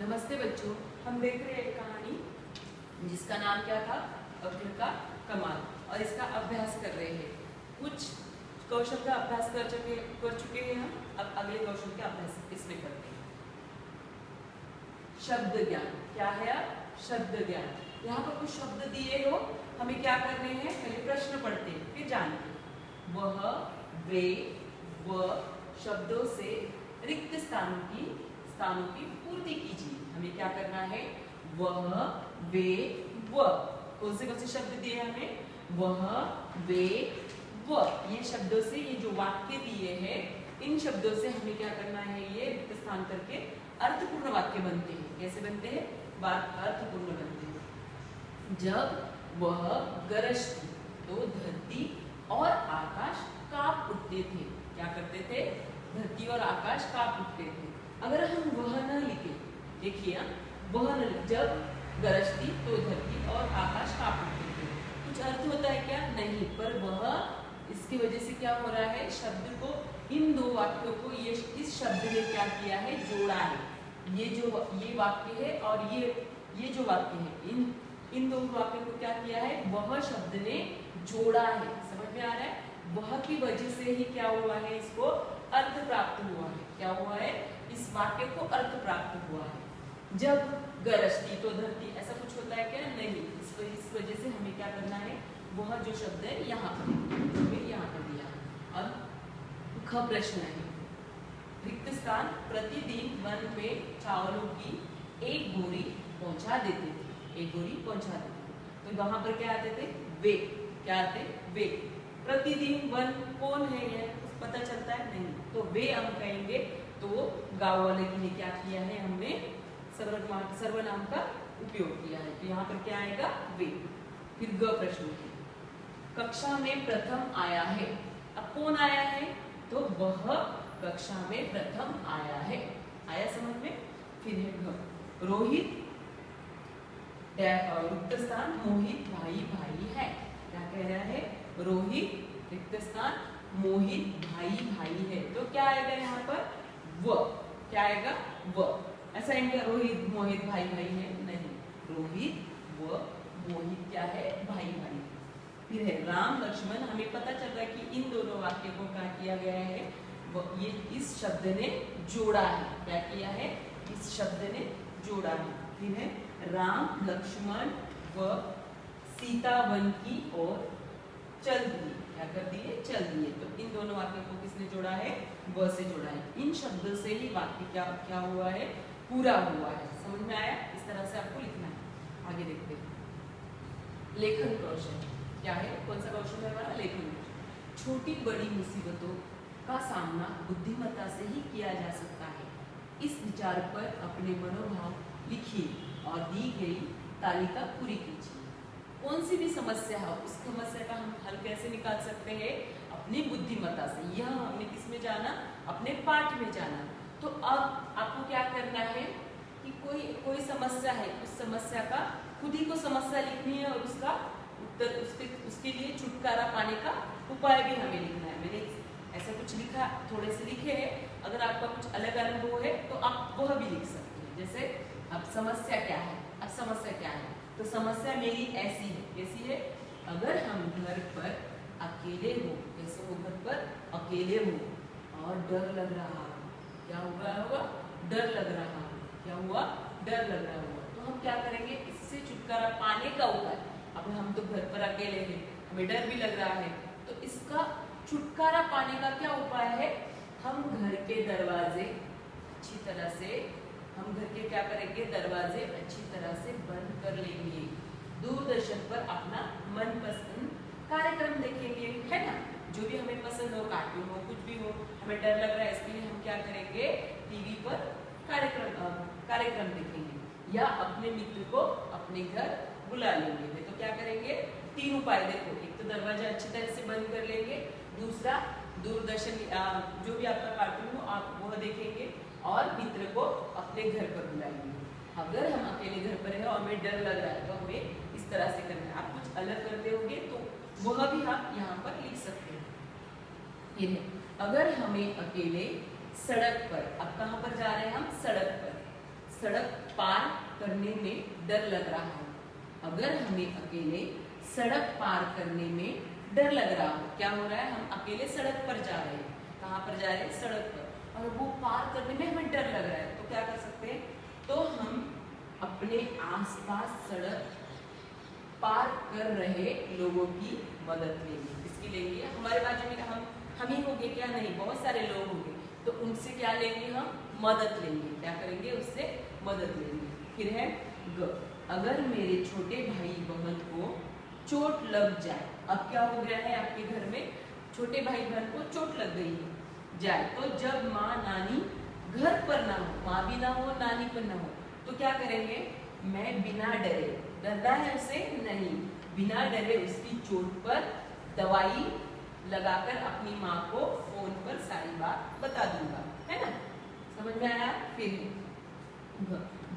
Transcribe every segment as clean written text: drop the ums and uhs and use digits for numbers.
नमस्ते बच्चों, हम देख रहे हैं एक कहानी जिसका नाम क्या था, अक्ल का कमाल। और इसका अभ्यास कर रहे हैं। कुछ कौशल का अभ्यास कर चुके हैं हम। अब अगले कौशल का अभ्यास इसमें करते हैं। शब्द ज्ञान क्या है? अब शब्द ज्ञान। यहाँ पर कुछ शब्द दिए हो, हमें क्या करने हैं? पहले प्रश्न पढ़ते हैं, फिर जानते हैं। वह, वे, वह शब्दों से रिक्त स्थानों की पूर्ति कीजिए। हमें क्या करना है? वह, वे, वह। कौन से शब्द दिए हमें? वह, वे, वह। ये शब्दों से, ये जो वाक्य दिए हैं, इन शब्दों से हमें क्या करना है? ये रिक्त स्थान करके अर्थपूर्ण वाक्य बनते हैं। कैसे बनते हैं? अर्थपूर्ण बनते हैं। जब वह गरजती तो धरती और आकाश कांप उठते थे। क्या करते थे? धरती और आकाश कांप उठते थे। अगर हम वह न लिखे, देखिए वह न लिखे, जब गरजती तो धरती और आकाश कांप उठते थे, कुछ अर्थ होता है क्या? नहीं। पर वह, इसकी वजह से क्या हो रहा है? शब्द को, इन दो वाक्यों को ये इस शब्द ने क्या किया है? जोड़ा है। ये वाक्य है और ये जो वाक्य है, इन दो वाक्यों को क्या किया है? वह शब्द ने जोड़ा है। समझ में आ रहा है? वह की वजह से ही क्या हुआ है? इसको अर्थ प्राप्त हुआ है। क्या हुआ है? इस वाक्य को अर्थ प्राप्त हुआ है। जब गरजती तो धरती, ऐसा कुछ होता है क्या? नहीं। इस वजह से हमें क्या करना है? वह जो शब्द है यहाँ पर, यहाँ पर दिया। अब ख प्रश्न है। रिक्त स्थान प्रतिदिन वन में चावलों की एक बोरी पहुंचा देते थे। एक बोरी पहुंचा देते थे। तो वहां पर क्या आते थे? वे। क्या आते? वे। प्रतिदिन वन कौन है? ये पता चलता है? नहीं। तो वे हम कहेंगे तो गाँव वाले ने क्या किया है? हमने सर्वनाम का उपयोग किया है। तो यहाँ पर क्या आएगा? वे। फिर ग प्रश्न है। कक्षा में प्रथम आया है। अब कौन आया है? तो वह कक्षा में प्रथम आया है। आया समझ में? फिर है घ। रोहित रिक्त स्थान मोहित भाई भाई है। क्या कह रहा है? रोहित रिक्त स्थान मोहित भाई भाई है। तो क्या आएगा यहाँ पर? व। क्या आएगा? व। ऐसा इनका रोहित मोहित भाई भाई है? नहीं। रोहित व मोहित क्या है? भाई भाई। फिर है राम लक्ष्मण। हमें पता चल रहा है कि इन दोनों वाक्य को क्या किया गया है? ये इस शब्द ने जोड़ा है। क्या किया है? इस शब्द ने जोड़ा है। फिर है राम लक्ष्मण व सीता वन की ओर चल दिए। क्या कर दिए? चल दिए। तो इन दोनों वाक्यों को किसने जोड़ा है? व से जोड़ा है। इन शब्दों से ही वाक्य क्या हुआ है? पूरा हुआ है। समझ में आया? इस तरह से आपको लिखना है। आगे देखते हैं। लेखन कौशल क्या है? कौन सा कौशल है हमारा? लेखन। छोटी बड़ी मुसीबतों का सामना बुद्धिमत्ता से ही किया जा सकता है। इस विचार पर अपने मनोभाव लिखिए और दी गई तालिका पूरी कीजिए। कौन सी भी समस्या है, उस समस्या का हम हल कैसे निकाल सकते हैं? अपनी बुद्धिमत्ता से। यह हमने किसमें जाना? अपने पाठ में जाना। तो अब आपको क्या करना है कि कोई समस्या है, उस समस्या का खुद ही को समस्या लिखनी है और उसका उत्तर, उसके लिए छुटकारा पाने का उपाय भी हमें लिखना है। मैंने ऐसा कुछ लिखा, थोड़े से लिखे हैं। अगर आपका कुछ अलग अनुभव है तो आप वह भी लिख सकते हैं। जैसे अब समस्या क्या है? अब समस्या क्या है? तो समस्या मेरी ऐसी है। कैसी है? अगर हम घर पर अकेले हो, जैसे वो घर पर अकेले हो और डर लग रहा हो, क्या होगा? डर लग रहा हो। क्या हुआ? डर लग रहा होगा। तो हम क्या करेंगे? इससे छुटकारा पाने का उपाय। अब हम तो घर पर अकेले हैं, हमें डर भी लग रहा है, तो इसका छुटकारा पाने का क्या उपाय है? हम घर के दरवाजे अच्छी तरह से, हम घर के क्या करेंगे? दरवाजे अच्छी तरह से बंद कर लेंगे। दूरदर्शन पर अपना मनपसंद कार्यक्रम देखेंगे, है ना? जो भी हमें पसंद हो, कार्टून हो, कुछ भी हो, हमें डर लग रहा है, इसके लिए हम क्या करेंगे? टीवी पर कार्यक्रम देखेंगे या अपने मित्र को अपने घर बुला लेंगे। तो क्या करेंगे? तीन उपाय देखो। एक तो दरवाजा अच्छी तरह से बंद कर लेंगे, दूसरा दूरदर्शन जो भी आपका कार्टून हो आप वह देखेंगे, और मित्र को अपने घर पर बुलाएंगे। अगर हम अकेले घर पर हैं और हमें डर लग रहा है तो हमें इस तरह से करना है। आप कुछ अलग करते होंगे तो वह भी आप यहाँ पर लिख सकते हैं। ये है, अगर हमें अकेले सड़क पर, अब कहाँ पर जा रहे हैं हम? सड़क पर। सड़क पार करने में डर लग रहा है। अगर हमें अकेले सड़क पार करने में डर लग रहा हो, क्या हो रहा है, हम अकेले सड़क पर जा रहे हैं, कहाँ पर जा रहे हैं, सड़क पर, और वो पार करने में हमें डर लग रहा है, तो क्या कर सकते हैं, तो हम अपने आसपास सड़क पार कर रहे लोगों की मदद लेंगे। किसकी लेंगे, हमारे बाजू में हम ही होंगे क्या, नहीं, बहुत सारे लोग होंगे, तो उनसे क्या लेंगे, हम मदद लेंगे, क्या करेंगे, उससे मदद लेंगे। फिर है ग, अगर मेरे छोटे भाई बहन को चोट लग जाए, अब क्या हो गया है, आपके घर में छोटे भाई बहन को चोट लग गई है जाए, तो जब माँ नानी घर पर ना हो, माँ भी ना हो, नानी पर ना हो, तो क्या करेंगे, मैं बिना डरे, डरना है उसे नहीं, बिना डरे उसकी चोट पर दवाई लगाकर अपनी माँ को फोन पर सारी बात बता दूंगा, है ना, समझ में आया। फिर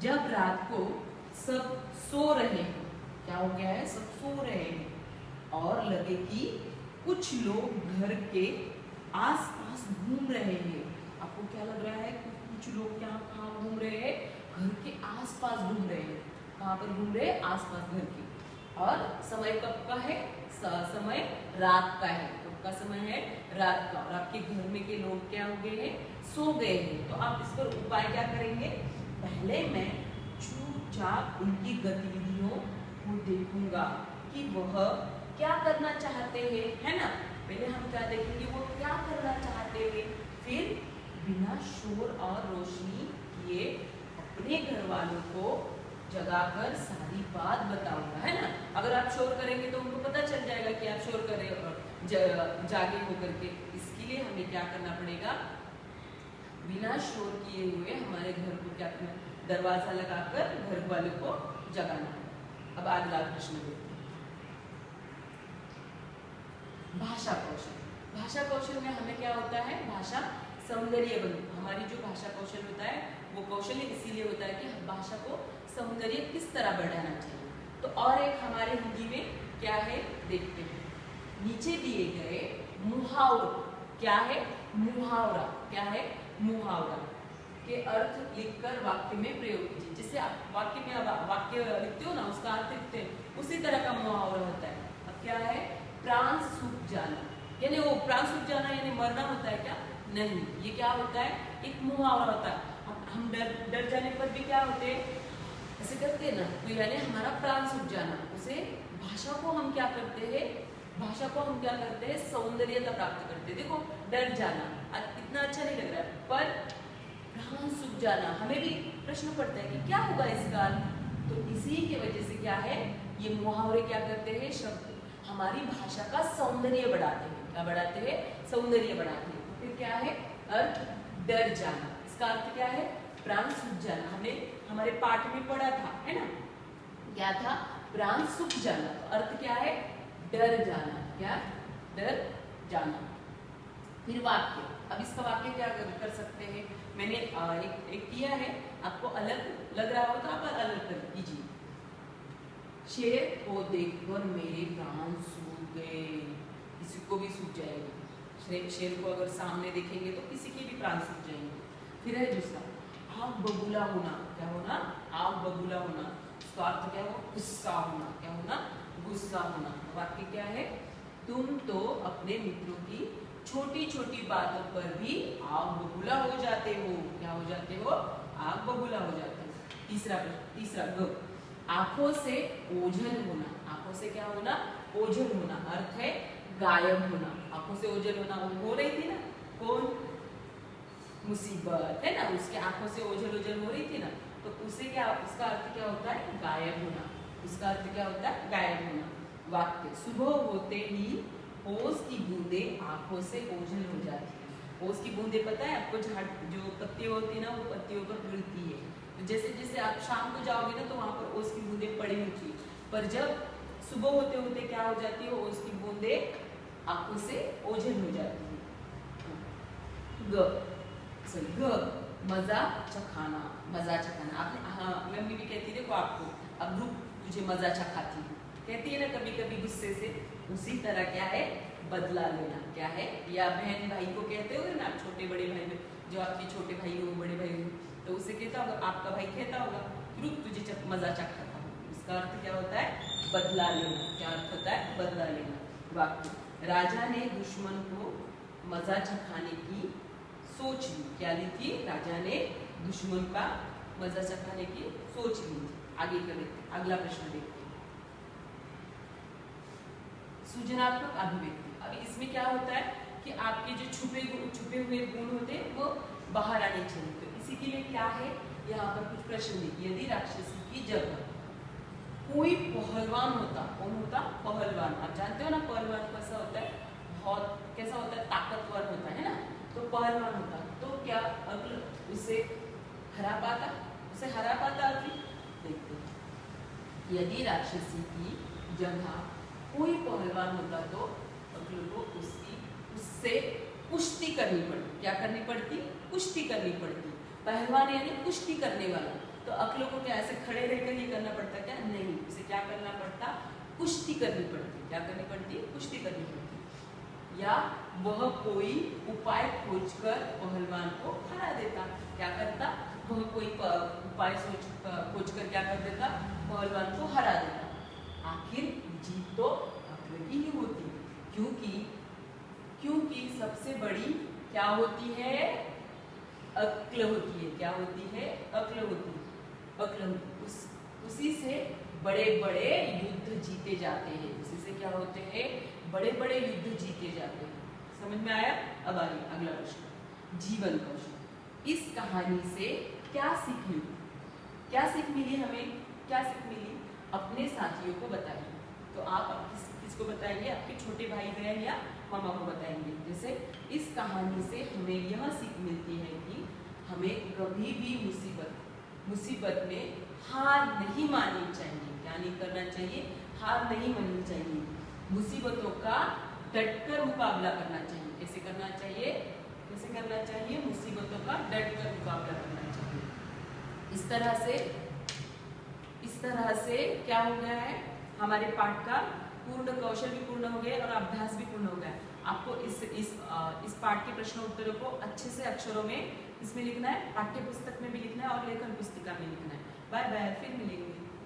जब रात को सब सो रहे हैं, क्या हो गया है, सब सो रहे हैं और लगे कि कुछ लोग घर के आसपास घूम रहे हैं, आपको क्या लग रहा है, कुछ लोग क्या कहाँ घूम रहे हैं, घर के आसपास घूम रहे हैं, कहाँ पर घूम रहे हैं, आसपास घर के, और समय कब का है, समय रात का है, कब का समय है, रात का, और आपके घर में के लोग क्या हो गए हैं, सो गए हैं, तो आप इस पर उपाय क्या करेंगे, पहले मैं चुपचाप उनकी गतिविधियों को देखूंगा कि वह क्या करना चाहते हैं, है ना, पहले हम क्या देखेंगे, वो क्या करना चाहते हैं, फिर बिना शोर और रोशनी किए अपने घर वालों को जगाकर सारी बात बताऊंगा, है ना, अगर आप शोर करेंगे तो उनको पता चल जाएगा कि आप शोर कर रहे हो और जागे होकर के, इसके लिए हमें क्या करना पड़ेगा, बिना शोर किए हुए हमारे घर को क्या करना, दरवाजा लगाकर घर वालों को जगाना। अब अगला प्रश्न देखते हैं, भाषा कौशल। भाषा कौशल में हमें क्या होता है, भाषा सौंदर्य बन, हमारी जो भाषा कौशल होता है वो कौशल इसीलिए होता है कि भाषा को सौंदर्य किस तरह बढ़ाना चाहिए। तो और एक हमारे हिंदी में क्या है देखते हैं, नीचे दिए गए मुहावरा, क्या है, मुहावरा, क्या है, मुहावरा के अर्थ लिखकर वाक्य में प्रयोग कीजिए। जैसे आप वाक्य में वाक्य लिखते हो ना, उसका अर्थ लिखते हैं, उसी तरह का मुहावरा होता है। अब क्या है, प्राण सूख जाना, यानी वो प्राण सूख जाना यानी मरना होता है क्या, नहीं, ये क्या होता है, एक मुहावरा होता है। हम डर जाने पर भी क्या होते हैं, ऐसे करते हैं ना, तो यानी हमारा प्राण सूख जाना, उसे भाषा को हम क्या करते हैं, भाषा को हम क्या करते हैं, सौंदर्यता प्राप्त करते हैं। देखो डर जाना इतना अच्छा नहीं लग रहा है, पर प्राण सूख जाना, हमें भी प्रश्न पड़ता है कि क्या होगा इसका, तो इसी की वजह से क्या है, ये मुहावरे क्या करते हैं, शब्द हमारी भाषा का सौंदर्य बढ़ाते हैं, क्या बढ़ाते हैं, सौंदर्य बढ़ाते हैं। तो फिर क्या है, अर्थ डर जाना, इसका अर्थ क्या है, प्राण सूख जाना, हमने हमारे पाठ में पढ़ा था, है ना, क्या था, प्राण सूख जाना, तो अर्थ क्या है, डर जाना, क्या, डर जाना। फिर वाक्य, अब इसका वाक्य क्या कर सकते हैं, मैंने एक किया है, आपको अलग लग रहा हो तो आप अलग कर कीजिए। शेर को देखकर मेरे प्राण सूख गए, किसी को भी सूख जाएंगे, शेर को अगर सामने देखेंगे तो किसी के भी प्राण सूख जाएंगे। फिर है दूसरा, आग बबूला होना, क्या होना, आग बबूला होना, उसका अर्थ क्या हो, गुस्सा होना, क्या होना, गुस्सा होना। वाक्य क्या है, तुम तो अपने मित्रों की छोटी छोटी बातों पर भी आग बबूला हो जाते हो, क्या हो जाते हो, आग बबूला हो जाते हो। तीसरा ग, आंखों से ओझल होना, आंखों से क्या होना, ओझल होना, अर्थ है गायब होना, आंखों से ओझल होना, वो हो रही थी ना, कौन, मुसीबत, है ना, उसके आंखों से ओझल ओझल हो रही थी ना, तो उसे क्या, उसका अर्थ क्या होता है, गायब होना, उसका अर्थ क्या होता है, गायब होना। वाक्य, सुबह होते ही ओस की बूंदे आंखों से ओझल हो जाती है। ओस की बूंदे पता है आपको, झाड़ जो पत्ती होती है ना, वो पत्तियों पर गिरती है, तो जैसे जैसे आप शाम को जाओगे ना तो वहां पर ओस की बूंदे पड़ी होती है, पर जब सुबह होते होते क्या हो जाती है, ओस की बूंदे आंखों से ओझल हो जाती है। ग, मजा चखाना, मजा चखाना, आपने, हाँ मम्मी भी कहती है, देखो आपको, अब रुक तुझे मजा चखाती हूँ, कहती है ना कभी कभी गुस्से से, उसी तरह क्या है, बदला लेना, क्या है, या बहन भाई को कहते हो ना, छोटे बड़े भाई में, जो आपके छोटे भाई हो, बड़े भाई हो, तो उसे कहता होगा, आपका भाई कहता होगा रुक तुझे मजा चखाता हूँ। इसका अर्थ क्या होता है? बदला लेना। क्या अर्थ होता है? बदला लेना। वाक्य, राजा ने दुश्मन को मजा चखाने की सोच ली। क्या ली थी? राजा ने दुश्मन का मजा चखाने की सोच ली थी। आगे का देखते हैं, अगला प्रश्न देखते हैं। सृजनात्मक अभिव्यक्ति। अब इसमें क्या होता है कि आपके जो छुपे हुए गुण होते हैं वो बाहर आने चाहिए। तो इसी के लिए क्या है, यहाँ पर कुछ प्रश्न देखिए। यदि राक्षसी की जगह कोई पहलवान होता, कौन होता? पहलवान। आप जानते हो ना पहलवान कैसा होता है? बहुत कैसा होता है? ताकतवर होता है ना। तो पहलवान होता तो क्या अगले उसे हरा पाता? उसे हरा पाता अगली? देखते हैं। यदि राक्षसी की जगह कोई पहलवान होता तो अगले को उससे कुश्ती करनी पड़ती। क्या करनी पड़ती? कुश्ती करनी पड़ती। पहलवान यानी कुश्ती करने वाला। तो अगले को क्या ऐसे खड़े रहकर ही करना पड़ता? क्या नहीं, उसे क्या करना पड़ता? कुश्ती करनी पड़ती। क्या करनी पड़ती? कुश्ती करनी पड़ती। या वह कोई उपाय खोजकर पहलवान को हरा देता। क्या करता? वह कोई उपाय खोजकर क्या कर देता? पहलवान को हरा देता। आखिर जीत तो अक्ल की ही होती, क्योंकि सबसे बड़ी क्या होती है? अक्ल होती है। क्या होती है? अक्ल होती है। अक्ल उसी से बड़े बड़े युद्ध जीते जाते हैं। उसी से क्या होते हैं? बड़े बड़े युद्ध जीते जाते हैं। समझ में आया? अब आगे अगला प्रश्न, जीवन कौशल। इस कहानी से क्या सीख मिली? क्या सीख मिली हमें? क्या सीख मिली? अपने साथियों को बताइए। तो आप किसको बताएंगे? आपके छोटे भाई बहन या मामा को बताएंगे। जैसे इस कहानी से हमें यह सीख मिलती है कि हमें कभी भी मुसीबत में हार नहीं माननी चाहिए। क्या नहीं करना चाहिए? हार नहीं माननी चाहिए। मुसीबतों का डटकर मुकाबला करना चाहिए। कैसे करना चाहिए? कैसे करना चाहिए? मुसीबतों का डटकर मुकाबला करना चाहिए। इस तरह से क्या हो गया है? हमारे पाठ का पूर्ण कौशल भी पूर्ण हो गया और अभ्यास भी पूर्ण हो गया। आपको इस पाठ के प्रश्न उत्तरों को अच्छे से अक्षरों में इसमें लिखना है, पाठ्य पुस्तक में भी लिखना है और लेखन पुस्तिका में लिखना है। बाय बाय, फिर मिलेंगे।